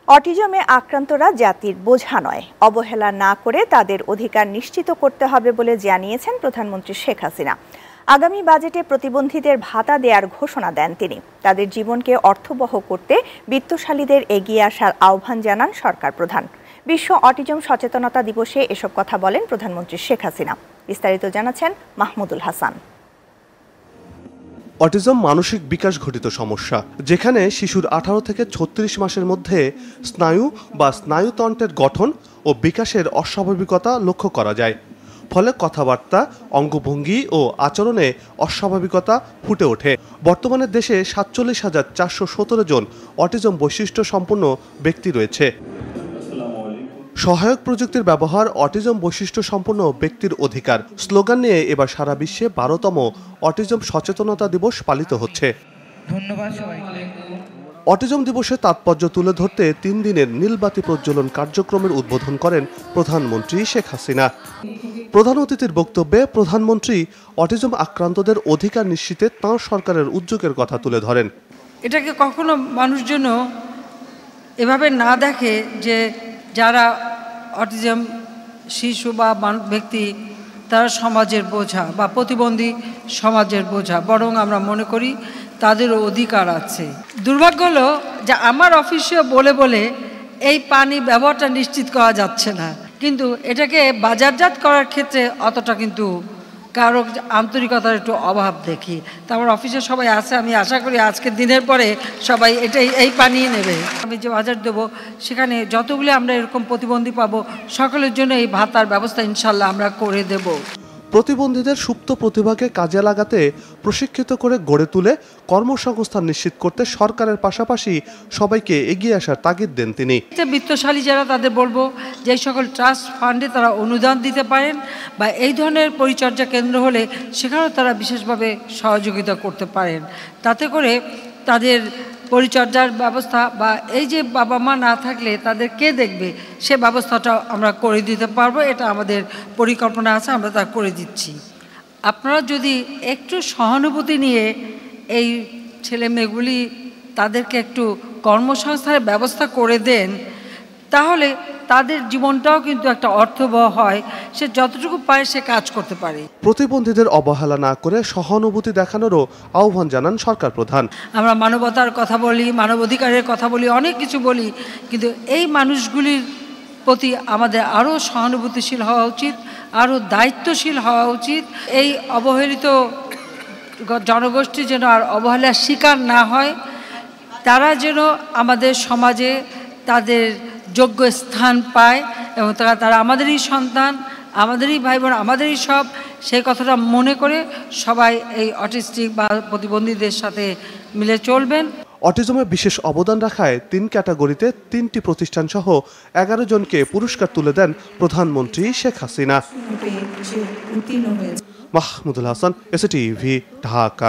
অটিজমে আক্রান্তরা জাতির বোঝা নয়, অবহেলা না করে তাদের অধিকার নিশ্চিত করতে হবে বলে জানিয়েছেন প্রধানমন্ত্রী শেখ হাসিনা। আগামী বাজেটে প্রতিবন্ধীদের ভাতা দেওয়ার ঘোষণা দেন তিনি। তাদের জীবনকে অর্থবহ করতে বিত্তশালীদের এগিয়ে আসার আহ্বান জানান সরকার প্রধান। বিশ্ব অটিজম সচেতনতা দিবসে এসব কথা বলেন প্রধানমন্ত্রী শেখ হাসিনা। বিস্তারিত জানাচ্ছেন মাহমুদুল হাসান। অটিজম মানসিক বিকাশ ঘটিত সমস্যা, যেখানে শিশুর 18 থেকে 36 মাসের মধ্যে স্নায়ু বা স্নায়ুতন্ত্রের গঠন ও বিকাশের অস্বাভাবিকতা লক্ষ্য করা যায়। ফলে কথাবার্তা, অঙ্গভঙ্গি ও আচরণে অস্বাভাবিকতা ফুটে ওঠে। বর্তমানে দেশে 47,417 জন অটিজম বৈশিষ্ট্য সম্পন্ন ব্যক্তি রয়েছে। সহায়ক প্রযুক্তির ব্যবহার অটিজম বৈশিষ্ট্য সম্পন্ন ব্যক্তির অধিকার স্লোগান নিয়ে এবার সারা বিশ্বে 12তম অটিজম সচেতনতা দিবস পালিত হচ্ছে। ধন্যবাদ সবাইকে। অটিজম দিবসের তাৎপর্য তুলে ধরতে 3 দিনের নীলবাতি প্রজ্বলন কার্যক্রমের উদ্বোধন করেন প্রধানমন্ত্রী শেখ হাসিনা। প্রধান অতিথির বক্তব্যে প্রধানমন্ত্রী অটিজম আক্রান্তদের অধিকার নিশ্চিতে তাঁর সরকারের উদ্যোগের কথা তুলে ধরেন। এটাকে কখনো মানুষজন এভাবে না দেখে যে যারা অটিজম শিশু বা ব্যক্তি তারা সমাজের বোঝা বা প্রতিবন্ধী সমাজের বোঝা, বরং আমরা মনে করি তাদেরও অধিকার আছে। দুর্ভাগ্য হলো যে আমার অফিসে বলে বলে এই পানি ব্যবহারটা নিশ্চিত করা যাচ্ছে না, কিন্তু এটাকে বাজারজাত করার ক্ষেত্রে অতটা কিন্তু কারো আন্তরিকতার একটু অভাব দেখি। তো আমার অফিসে সবাই আছে, আমি আশা করি আজকের দিনের পরে সবাই এই পানি নেবে। আমি যে বাজার দেবো সেখানে যতগুলো আমরা এরকম প্রতিবন্ধী পাবো সকলের জন্য এই ভাতার ব্যবস্থা ইনশাল্লাহ আমরা করে দেব। প্রতিবন্ধীদের সুপ্ত প্রতিভাকে কাজে লাগাতে প্রশিক্ষিত করে গড়ে তুলে কর্মসংস্থান নিশ্চিত করতে সরকারের পাশাপাশি সবাইকে এগিয়ে আসার তাগিদ দেন তিনি। বিত্তশালী যারা তাদের বলবো যে সকল ট্রাস্ট ফান্ডে তারা অনুদান দিতে পারেন বা এই ধরনের পরিচর্যা কেন্দ্র হলে সেখানেও তারা বিশেষভাবে সহযোগিতা করতে পারেন। তাতে করে তাদের পরিচর্যার ব্যবস্থা বা এই যে বাবা মা না থাকলে তাদের কে দেখবে সে ব্যবস্থাটা আমরা করে দিতে পারবো। এটা আমাদের পরিকল্পনা আছে, আমরা তা করে দিচ্ছি। আপনারা যদি একটু সহানুভূতি নিয়ে এই ছেলে মেয়েগুলি তাদেরকে একটু কর্মসংস্থানের ব্যবস্থা করে দেন, তাহলে তাদের জীবনটাও কিন্তু একটা অর্থবহ হয়, সে যতটুকু পায় সে কাজ করতে পারে। প্রতিবন্ধীদের অবহেলা না করে সহানুভূতি দেখানোরও আহ্বান জানান সরকার প্রধান। আমরা মানবতার কথা বলি, মানবাধিকারের কথা বলি, অনেক কিছু বলি, কিন্তু এই মানুষগুলির প্রতি আমাদের আরও সহানুভূতিশীল হওয়া উচিত, আরও দায়িত্বশীল হওয়া উচিত। এই অবহেলিত জনগোষ্ঠী যেন আর অবহেলার শিকার না হয়, তারা যেন আমাদের সমাজে তাদের যোগ্য স্থান পায় এবং তারা আমাদেরই সন্তান, আমাদেরই ভাই বোন, আমাদেরই সব, সেই কথাটা মনে করে সবাই এই অটিস্টিক বা প্রতিবন্ধীদের সাথে মিলে চলবেন। অটিজমে বিশেষ অবদান রাখায় 3 ক্যাটাগরিতে 3টি প্রতিষ্ঠান সহ 11 জনকে পুরস্কার তুলে দেন প্রধানমন্ত্রী শেখ হাসিনা। মাহমুদুল হাসান, এসটিভি, ঢাকা।